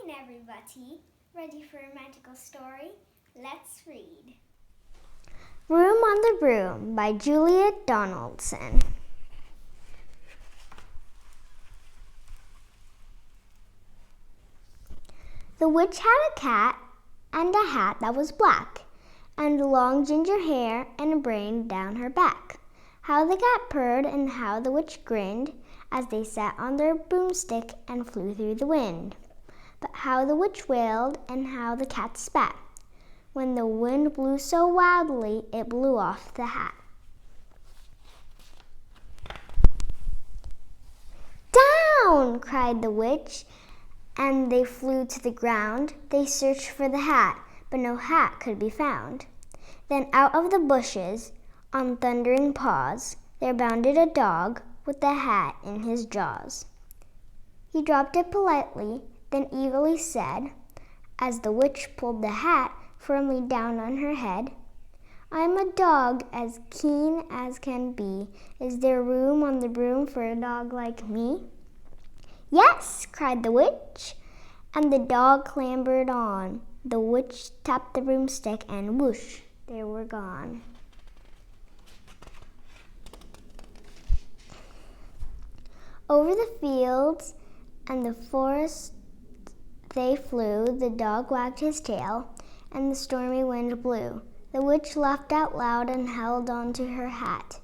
morning, everybody. Ready for a magical story? Let's read. Room on the Broom by Julia Donaldson. The witch had a cat and a hat that was black, and long ginger hair and a brain down her back. How the cat purred and how the witch grinned as they sat on their broomstick and flew through the wind. But how the witch wailed and how the cat spat when the wind blew so wildly it blew off the hat. "Down!" cried the witch, and they flew to the ground. They searched for the hat, but no hat could be found. Then out of the bushes, on thundering paws, there bounded a dog with the hat in his jaws. He dropped it politely, then eagerly said, as the witch pulled the hat firmly down on her head, "I'm a dog as keen as can be. Is there room on the broom for a dog like me?" "Yes!" cried the witch, and the dog clambered on. The witch tapped the broomstick and whoosh, they were gone. Over the fields and the forest they flew. The dog wagged his tail, and the stormy wind blew. The witch laughed out loud and held on to her hat,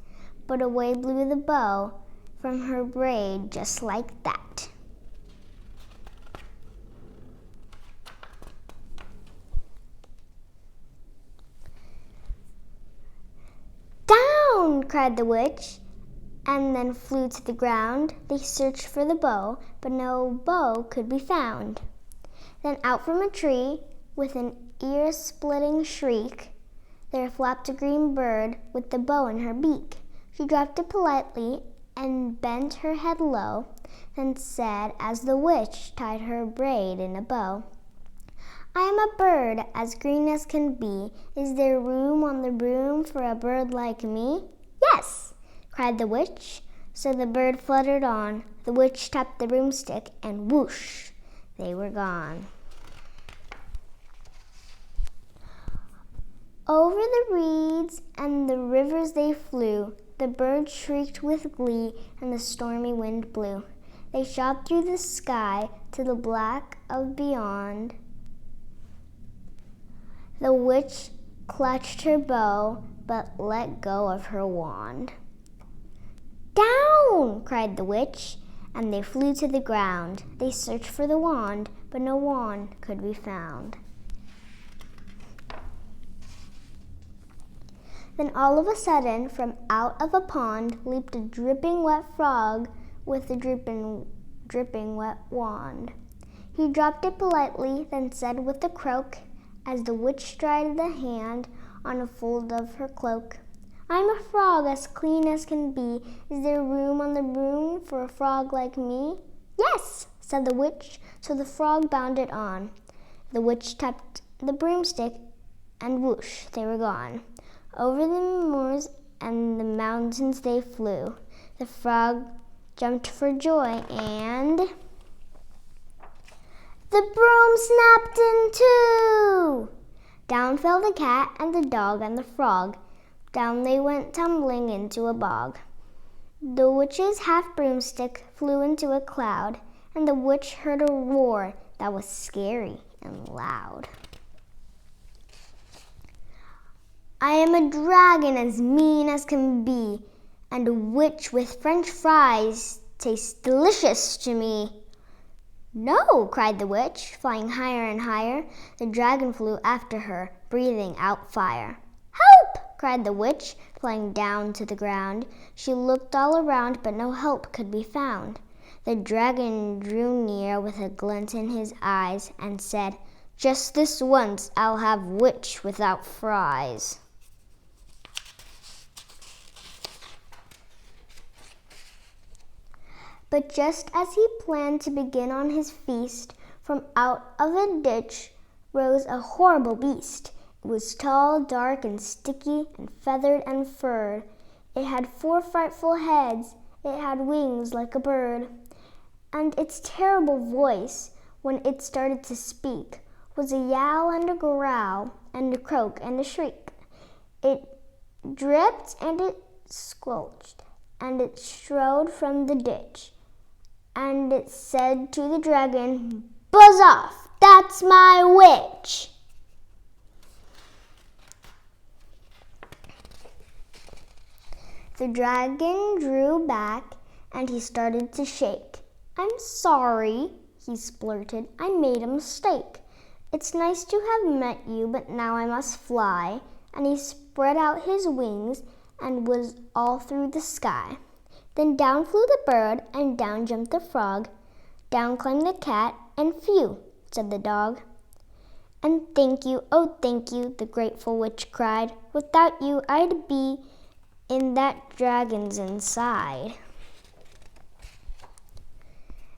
but away blew the bow from her braid just like that. "Down!" cried the witch, and then flew to the ground. They searched for the bow, but no bow could be found. Then out from a tree, with an ear-splitting shriek, there flapped a green bird with the bow in her beak. She dropped it politely and bent her head low, then said, as the witch tied her braid in a bow, "I am a bird as green as can be. Is there room on the broom for a bird like me?" "Yes!" cried the witch. So the bird fluttered on. The witch tapped the broomstick, and whoosh, they were gone. Over the reeds and the rivers they flew. The birds shrieked with glee, and the stormy wind blew. They shot through the sky to the black of beyond. The witch clutched her bow, but let go of her wand. "Down!" cried the witch, and they flew to the ground. They searched for the wand, but no wand could be found. Then all of a sudden, from out of a pond, leaped a dripping wet frog with a dripping wet wand. He dropped it politely, then said with a croak, as the witch dried the hand on a fold of her cloak, "I'm a frog as clean as can be. Is there room on the broom for a frog like me?" "Yes!" said the witch, so the frog bounded on. The witch tapped the broomstick, and whoosh, they were gone. Over the moors and the mountains they flew. The frog jumped for joy, and the broom snapped in two! Down fell the cat and the dog and the frog. Down they went tumbling into a bog. The witch's half broomstick flew into a cloud, and the witch heard a roar that was scary and loud. "I am a dragon as mean as can be, and a witch with French fries tastes delicious to me." "No!" cried the witch, flying higher and higher. The dragon flew after her, breathing out fire. "Help!" cried the witch, flying down to the ground. She looked all around, but no help could be found. The dragon drew near with a glint in his eyes and said, "Just this once I'll have witch without fries." But just as he planned to begin on his feast, from out of a ditch rose a horrible beast. It was tall, dark, and sticky, and feathered and furred. It had 4 frightful heads. It had wings like a bird. And its terrible voice when it started to speak, was a yowl and a growl and a croak and a shriek. It dripped and it squelched, and it strode from the ditch, and it said to the dragon, "Buzz off, that's my witch." The dragon drew back and he started to shake. "I'm sorry," he splurted. "I made a mistake. It's nice to have met you, but now I must fly." And he spread out his wings and was all through the sky. Then down flew the bird and down jumped the frog. Down climbed the cat and "Phew," said the dog. "And thank you, oh thank you," the grateful witch cried. "Without you I'd be in that dragon's inside."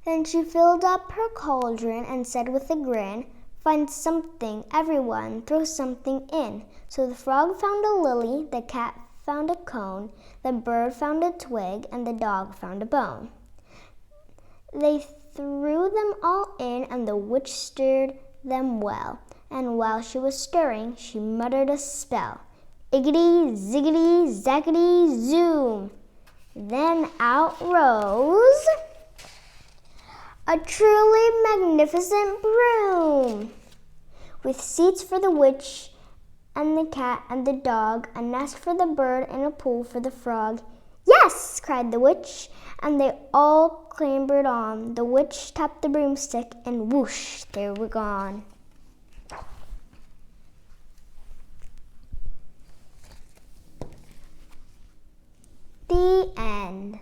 Then she filled up her cauldron and said with a grin, "Find something, everyone, throw something in." So the frog found a lily, the cat found a cone, the bird found a twig, and the dog found a bone. They threw them all in, and the witch stirred them well. And while she was stirring, she muttered a spell. Iggity, ziggity, zaggity, zoom. Then out rose a truly magnificent broom, with seats for the witch and the cat and the dog, a nest for the bird and a pool for the frog. "Yes!" cried the witch, and they all clambered on. The witch tapped the broomstick, and whoosh, they were gone. The end.